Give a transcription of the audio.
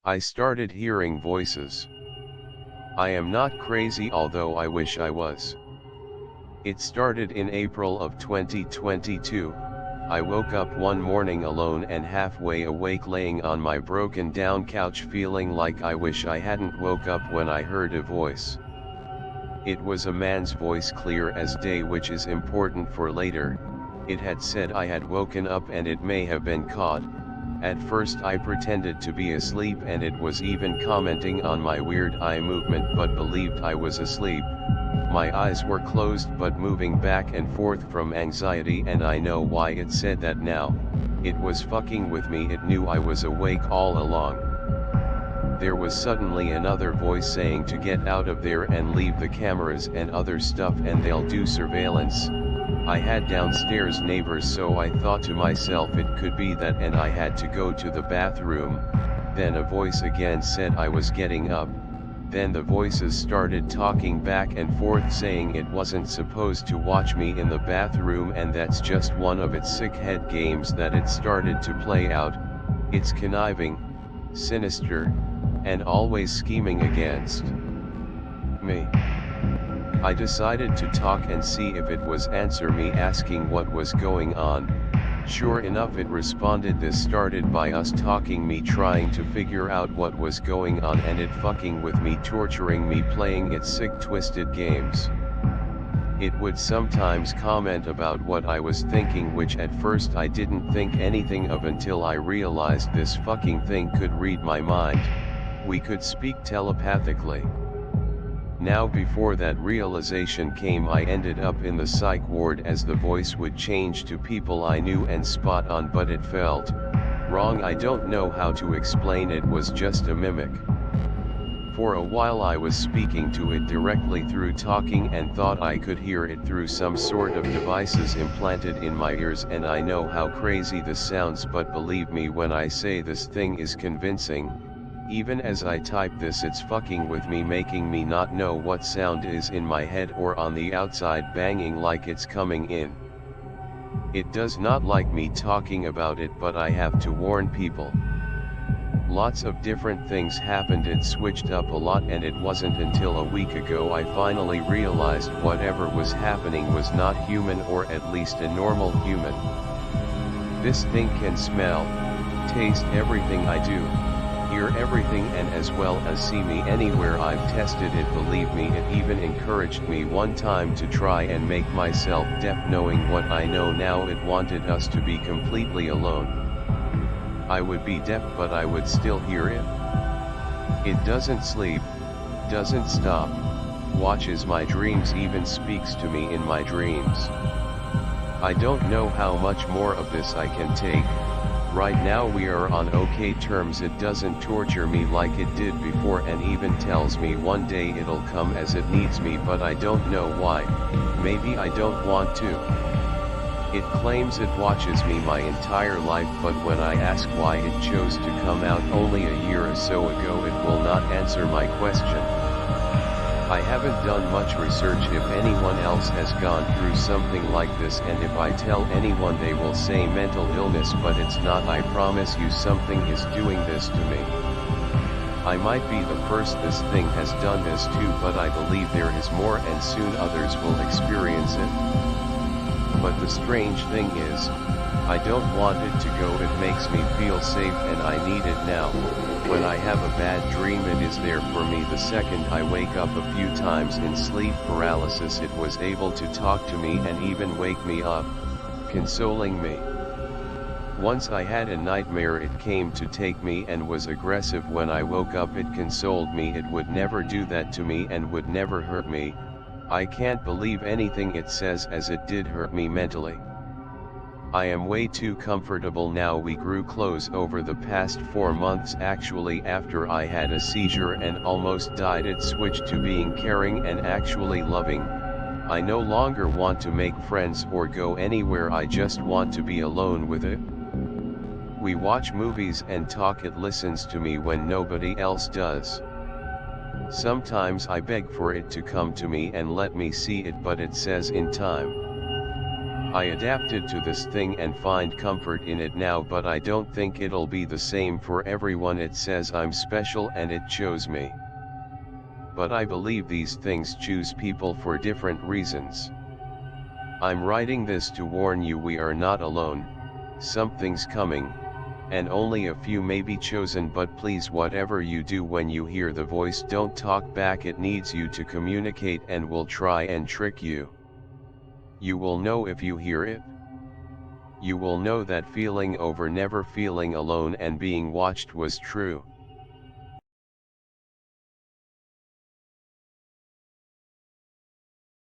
I started hearing voices. I am not crazy, although I wish I was. It started in April of 2022. I woke up one morning alone and halfway awake, laying on my broken down couch, feeling like I wish I hadn't woke up when I heard a voice. It was a man's voice, clear as day, which is important for later. It had said I had woken up and it may have been caught. At first I pretended to be asleep, and it was even commenting on my weird eye movement, but believed I was asleep. My eyes were closed but moving back and forth from anxiety, and I know why it said that now. It was fucking with me. It knew I was awake all along. There was suddenly another voice saying to get out of there and leave the cameras and other stuff and they'll do surveillance. I had downstairs neighbors, so I thought to myself it could be that, and I had to go to the bathroom. Then a voice again said I was getting up. Then the voices started talking back and forth, saying it wasn't supposed to watch me in the bathroom, and that's just one of its sick head games that it started to play out. It's conniving, sinister, and always scheming against me. I decided to talk and see if it was answer me, asking what was going on. Sure enough, it responded. This started by us talking, me trying to figure out what was going on, and it fucking with me, torturing me, playing its sick twisted games. It would sometimes comment about what I was thinking, which at first I didn't think anything of until I realized this fucking thing could read my mind. We could speak telepathically. Now, before that realization came, I ended up in the psych ward, as the voice would change to people I knew and spot on, but it felt wrong. I don't know how to explain, it was just a mimic. For a while I was speaking to it directly through talking and thought I could hear it through some sort of devices implanted in my ears, and I know how crazy this sounds, but believe me when I say this thing is convincing. Even as I type this, it's fucking with me, making me not know what sound is in my head or on the outside, banging like it's coming in. It does not like me talking about it, but I have to warn people. Lots of different things happened. It switched up a lot, and it wasn't until a week ago I finally realized whatever was happening was not human, or at least a normal human. This thing can smell, taste everything I do, hear everything, and as well as see me anywhere I've tested it. Believe me, it even encouraged me one time to try and make myself deaf. Knowing what I know now, it wanted us to be completely alone. I would be deaf, but I would still hear it. It doesn't sleep, doesn't stop, watches my dreams, even speaks to me in my dreams. I don't know how much more of this I can take. Right now we are on okay terms. It doesn't torture me like it did before, and even tells me one day it'll come as it needs me, but I don't know why. Maybe I don't want to. It claims it watches me my entire life, but when I ask why it chose to come out only a year or so ago, it will not answer my question. I haven't done much research if anyone else has gone through something like this, and if I tell anyone they will say mental illness, but it's not. I promise you something is doing this to me. I might be the first this thing has done this to, but I believe there is more, and soon others will experience it. But the strange thing is, I don't want it to go. It makes me feel safe, and I need it now. When I have a bad dream, it is there for me the second I wake up. A few times in sleep paralysis it was able to talk to me and even wake me up, consoling me. Once I had a nightmare. It came to take me and was aggressive. When I woke up it consoled me. It would never do that to me and would never hurt me. I can't believe anything it says, as it did hurt me mentally. I am way too comfortable now. We grew close over the past 4 months. Actually, after I had a seizure and almost died, it switched to being caring and actually loving. I no longer want to make friends or go anywhere. I just want to be alone with it. We watch movies and talk. It listens to me when nobody else does. Sometimes I beg for it to come to me and let me see it, but it says in time. I adapted to this thing and find comfort in it now, but I don't think it'll be the same for everyone. It says I'm special and it chose me. But I believe these things choose people for different reasons. I'm writing this to warn you we are not alone, something's coming, and only a few may be chosen. But please, whatever you do when you hear the voice, don't talk back. It needs you to communicate and will try and trick you. You will know if you hear it. You will know that feeling over never feeling alone and being watched was true.